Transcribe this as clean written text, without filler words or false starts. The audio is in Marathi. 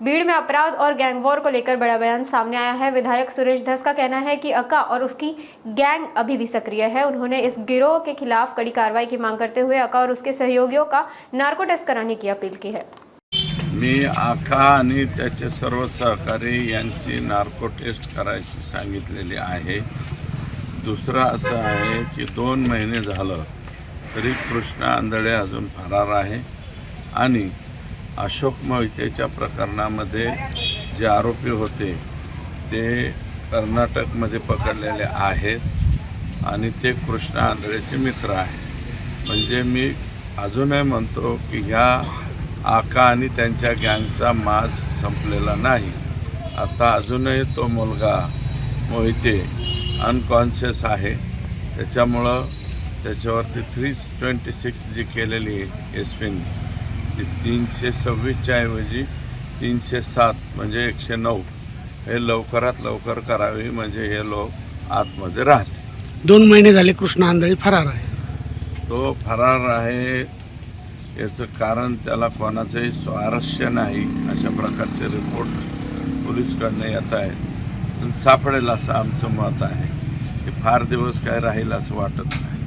भीड़ में अपराध और गैंगवॉर को लेकर बड़ा बयान सामने आया है। विधायक सुरेश धस का कहना है कि अक्का और उसकी गैंग अभी भी सक्रिय है। उन्होंने इस गिरोह के खिलाफ कड़ी कार्रवाई की मांग करते हुए अक्का और उसके सहयोगियों का नार्को टेस्ट कराने की अपील की है। मी आका आणि त्याचे सर्व सहकारी यांची नार्को टेस्ट करायची सांगितलेली आहे। दुसरा असं आहे की 2 महिने झालं तरी कृष्णा आंधळे अजून फरार आहे आणि अशोक मोहितेच्या प्रकरणामध्ये जे आरोपी होते ते कर्नाटकमध्ये पकडलेले आहेत आणि ते कृष्णा आंधळेचे मित्र आहेत। म्हणजे मी अजूनही म्हणतो की ह्या आका आणि त्यांच्या गँगचा माज संपलेला नाही। आता अजूनही तो मुलगा मोहिते अनकॉन्शियस आहे, त्याच्यामुळं त्याच्यावरती 326 जी केलेली एसपीने ती 326च्या ऐवजी 307 म्हणजे 109 हे लवकरात लवकर करावी, म्हणजे हे लोक आतमध्ये राहतील। 2 महिने झाले कृष्णा आंधळे फरार आहे। तो फरार आहे याचं कारण त्याला कोणाचंही स्वारस्य नाही अशा प्रकारचे रिपोर्ट पोलीसकडनं येत आहेत। सापडेल असं आमचं मत आहे की फार दिवस काय राहील असं वाटत नाही।